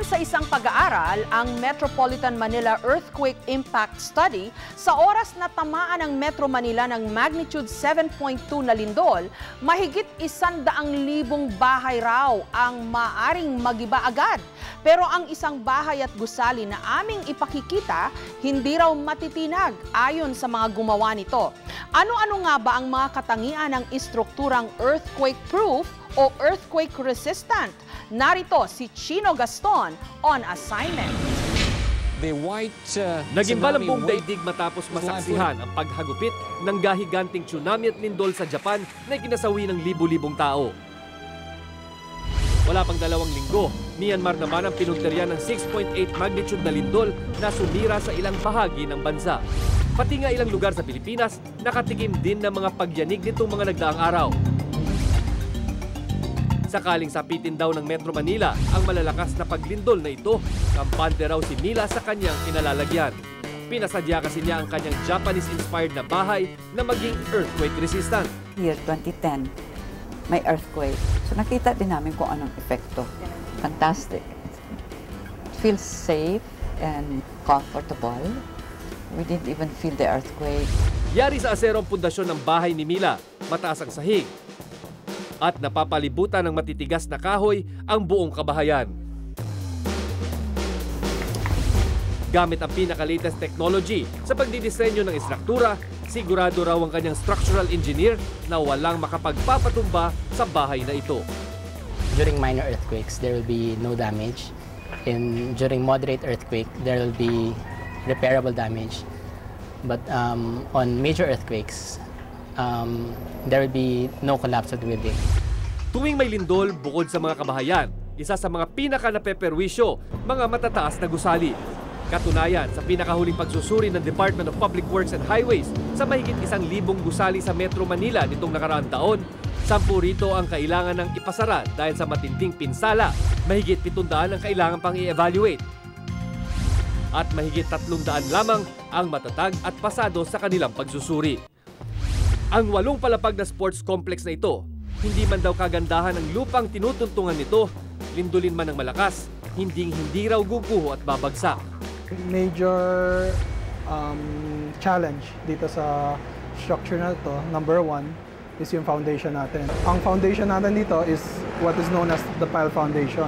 sa isang pag-aaral, ang Metropolitan Manila Earthquake Impact Study, sa oras na tamaan ng Metro Manila ng magnitude 7.2 na lindol, mahigit 100,000 bahay raw ang maaring magiba agad. Pero ang isang bahay at gusali na aming ipakikita, hindi raw matitinag ayon sa mga gumawa nito. Ano-ano nga ba ang mga katangian ng istrukturang earthquake-proof o earthquake-resistant? Narito si Chino Gaston on assignment. Naging buong daigdig matapos masaksihan ang paghagupit ng gahiganting tsunami at lindol sa Japan na ikinasawi ng libu-libong tao. Wala pang 2 linggo, Myanmar naman ang pinunterian ng 6.8 magnitude na lindol na sumira sa ilang bahagi ng bansa. Pati nga ilang lugar sa Pilipinas nakatikim din ng mga pagyanig nitong mga nagdaang araw. Sakaling sapitin daw ng Metro Manila ang malalakas na paglindol na ito, kampante raw si Mila sa kanyang kinalalagyan. Pinasadya kasi niya ang kanyang Japanese-inspired na bahay na maging earthquake resistant. Year 2010, may earthquake. So nakita din namin kung anong epekto. Fantastic. It feels safe and comfortable. We didn't even feel the earthquake. Yari sa aserong pundasyon ng bahay ni Mila, mataas ang sahig. At napapalibutan ng matitigas na kahoy ang buong kabahayan. Gamit ang pinaka-latest technology sa pagdidisenyo ng istruktura, sigurado raw ang kanyang structural engineer na walang makapagpapatumba sa bahay na ito. During minor earthquakes, there will be no damage. During moderate earthquake, there will be repairable damage. But on major earthquakes, there will be no collapse of the building. Tuwing may lindol, bukod sa mga kabahayan, isa sa mga pinaka-napeperwisyo, mga matataas na gusali. Katunayan, sa pinakahuling pagsusuri ng Department of Public Works and Highways sa mahigit 1,000 gusali sa Metro Manila nitong nakaraang taon, 10 rito ang kailangan ng ipasara dahil sa matinding pinsala, mahigit 700 ang kailangan pang i-evaluate. At mahigit 300 lamang ang matatag at pasado sa kanilang pagsusuri. Ang 8 palapag na sports complex na ito, hindi man daw kagandahan ang lupang tinutuntungan nito, lindulin man ng malakas, hindi raw guguho at babagsak. Major challenge dito sa structure na ito, number 1, is yung foundation natin. Ang foundation natin dito is what is known as the pile foundation.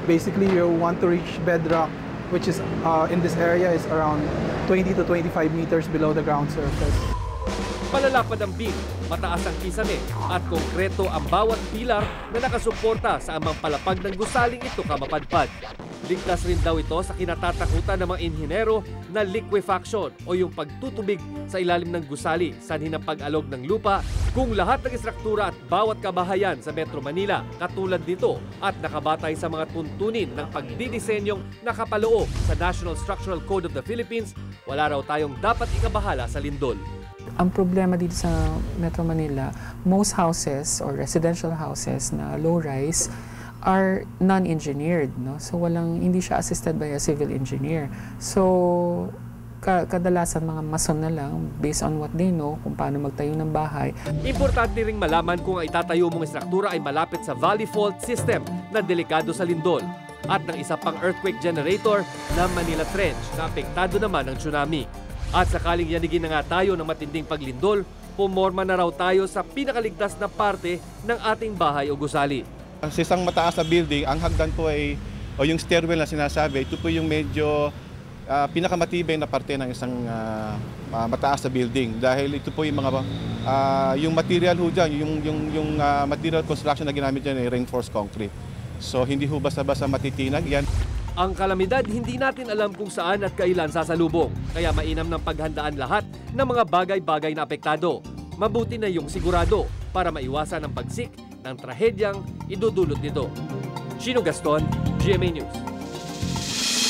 Basically, you want to reach bedrock, which is in this area is around 20 to 25 meters below the ground surface. Malalapad ang beam, mataas ang kisame at konkreto ang bawat pilar na nakasuporta sa amang palapag ng gusaling ito kamapadpad. Ligtas rin daw ito sa kinatatakutan ng mga inhinero na liquefaction o yung pagtutubig sa ilalim ng gusali sanhi ng pag-alog ng lupa kung lahat ng istruktura at bawat kabahayan sa Metro Manila katulad nito at nakabatay sa mga tuntunin ng pagdidisenyong nakapaloob sa National Structural Code of the Philippines, wala raw tayong dapat ikabahala sa lindol. Ang problema dito sa Metro Manila, most houses or residential houses na low-rise are non-engineered, no? So hindi siya assisted by a civil engineer. So kadalasan mga mason na lang based on what they know kung paano magtayo ng bahay. Importante ring malaman kung ang itatayo mong istruktura ay malapit sa valley fault system na delikado sa lindol at ng isa pang earthquake generator na Manila Trench na apektado naman ng tsunami. At sakaling yanigin na nga tayo ng matinding paglindol, pumorma na raw tayo sa pinakaligtas na parte ng ating bahay o gusali. Sa isang mataas na building, ang hagdan po ay, o yung stairwell na sinasabi, ito po yung medyo pinakamatibay na parte ng isang mataas na building. Dahil ito po yung mga, yung material ho dyan, yung material construction na ginamit dyan ay reinforced concrete. So hindi ho basta-basta matitinag yan. Ang kalamidad, hindi natin alam kung saan at kailan sasalubong. Kaya mainam ng paghandaan lahat ng mga bagay-bagay na apektado. Mabuti na yung sigurado para maiwasan ang pagsik ng trahedyang idudulot nito. Chino Gaston, GMA News.